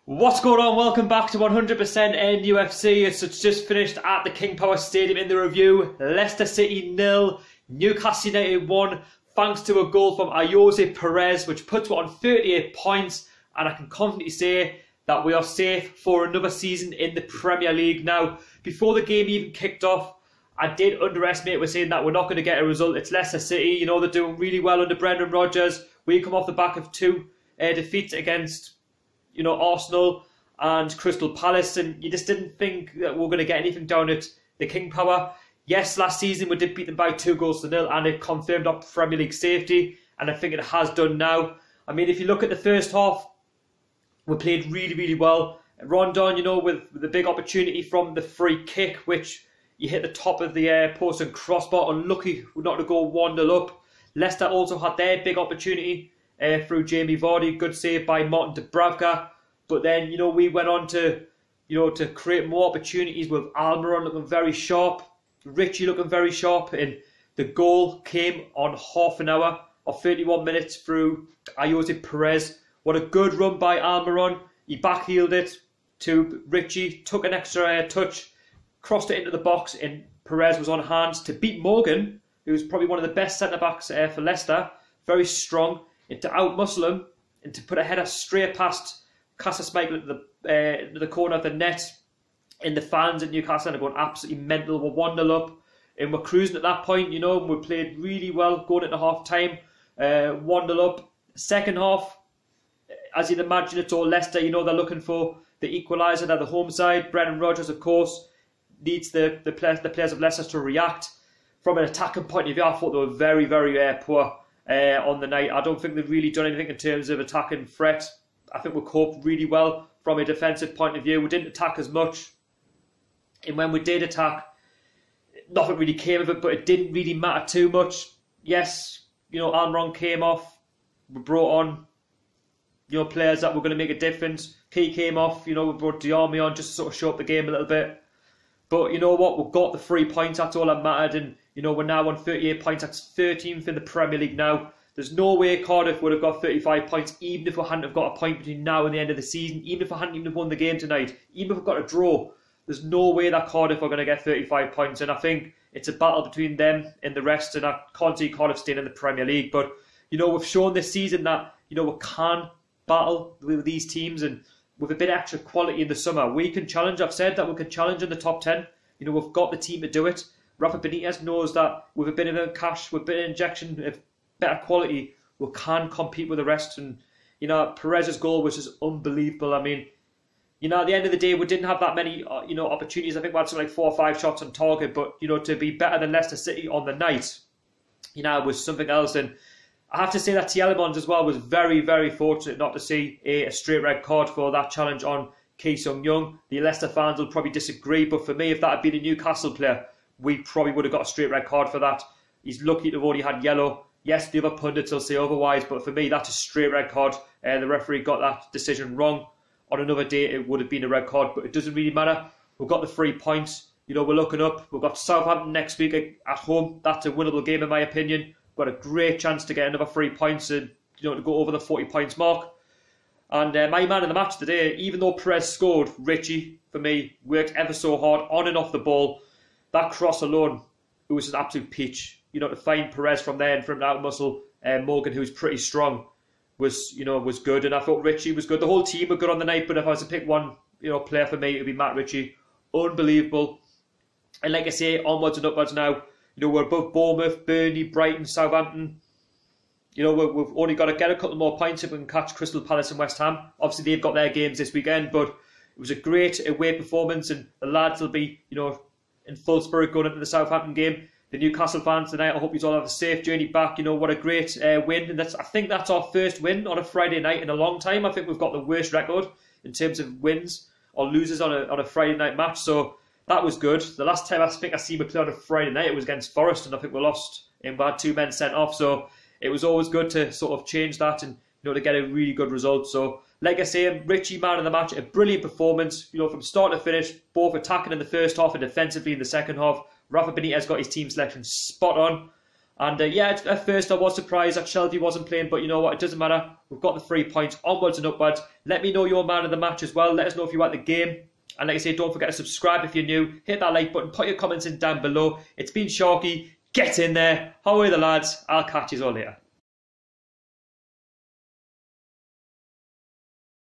What's going on? Welcome back to 100% NUFC. It's just finished at the King Power Stadium in the review. Leicester City 0, Newcastle United 1, thanks to a goal from Jose Perez, which puts us on 38 points. And I can confidently say that we are safe for another season in the Premier League. Now, before the game even kicked off, I did underestimate. We're saying that we're not going to get a result. It's Leicester City. You know, they're doing really well under Brendan Rodgers. We come off the back of two defeats against Arsenal and Crystal Palace, and you just didn't think that we were going to get anything down at the King Power. Yes, last season we did beat them by 2-0, and it confirmed our Premier League safety, and I think it has done now. I mean, if you look at the first half, we played really, really well. Rondon, with the big opportunity from the free kick, which you hit the top of the post and crossbar, unlucky not to go 1-0 up. Leicester also had their big opportunity through Jamie Vardy, good save by Martin Dubravka. But then, we went on to create more opportunities with Almiron looking very sharp, Richie looking very sharp, and the goal came on half an hour or 31 minutes through Jose Perez. What a good run by Almiron. He backheeled it to Richie, took an extra touch, crossed it into the box, and Perez was on hand to beat Morgan, who's probably one of the best centre-backs for Leicester, very strong, and to out-muscle him, and to put a header straight past Casper Schmeichel into the corner of the net. And the fans at Newcastle are going absolutely mental. We're 1-0 up, and we're cruising at that point, and we played really well going into half-time, 1-0 up. Second half, as you'd imagine, it's all Leicester. They're looking for the equaliser. They're the home side. Brendan Rodgers, of course, needs the players of Leicester to react. From an attacking point of view, I thought they were very, very poor on the night. I don't think they've really done anything in terms of attacking threat. I think we coped really well from a defensive point of view. We didn't attack as much. And when we did attack, nothing really came of it, but it didn't really matter too much. Yes, Almiron came off. We brought on, players that were going to make a difference. Key came off, we brought Diarmi on just to sort of show up the game a little bit. But you know what? We've got the 3 points. That's all that mattered. And, we're now on 38 points. That's 13th in the Premier League now. There's no way Cardiff would have got 35 points, even if we hadn't have got a point between now and the end of the season, even if we hadn't even won the game tonight, even if we've got a draw. There's no way that Cardiff are going to get 35 points. And I think it's a battle between them and the rest. And I can't see Cardiff staying in the Premier League. But, we've shown this season that, we can battle with these teams. And with a bit of extra quality in the summer, we can challenge. I've said that we can challenge in the top 10. We've got the team to do it. Rafa Benitez knows that with a bit of cash, with a bit of injection of better quality, we can compete with the rest. And, Perez's goal was just unbelievable. I mean, at the end of the day, we didn't have that many, opportunities. I think we had something like 4 or 5 shots on target. But, to be better than Leicester City on the night, was something else. And I have to say that Tielemans as well was very, very fortunate not to see a straight red card for that challenge on Ki Sung-young. The Leicester fans will probably disagree, but for me, if that had been a Newcastle player, we probably would have got a straight red card for that. He's lucky to have already had yellow. Yes, the other pundits will say otherwise, but for me, that's a straight red card. The referee got that decision wrong. On another day, it would have been a red card, but it doesn't really matter. We've got the 3 points. We're looking up. We've got Southampton next week at home. That's a winnable game, in my opinion. We've got a great chance to get another 3 points and to go over the 40 points mark. And my man in the match today, even though Perez scored, Richie, for me, worked ever so hard on and off the ball. That cross alone, it was an absolute peach. To find Perez from there and from out muscle, Morgan, who's pretty strong, was good. And I thought Richie was good. The whole team were good on the night, but if I was to pick one, player for me, it would be Matt Ritchie. Unbelievable. And like I say, onwards and upwards now. We're above Bournemouth, Burnley, Brighton, Southampton. We've only got to get a couple more points if we can catch Crystal Palace and West Ham. Obviously, they've got their games this weekend, but it was a great away performance, and the lads will be, in full spirit going into the Southampton game. The Newcastle fans tonight, I hope you all have a safe journey back. What a great win. And I think that's our first win on a Friday night in a long time. I think we've got the worst record in terms of wins or losers on a Friday night match. So that was good. The last time I think I seen we play on a Friday night, it was against Forest, and I think we lost and we had 2 men sent off. So it was always good to sort of change that and to get a really good result. So like I say, Richie, man of the match, a brilliant performance. From start to finish, both attacking in the first half and defensively in the second half. Rafa Benitez got his team selection spot on. And yeah, at first I was surprised that Shelby wasn't playing, but you know what, it doesn't matter. We've got the 3 points, onwards and upwards. Let me know your man of the match as well. Let us know if you like the game. And like I say, don't forget to subscribe if you're new. Hit that like button, put your comments in down below. It's been Sharky. Get in there. How are the lads? I'll catch you all later.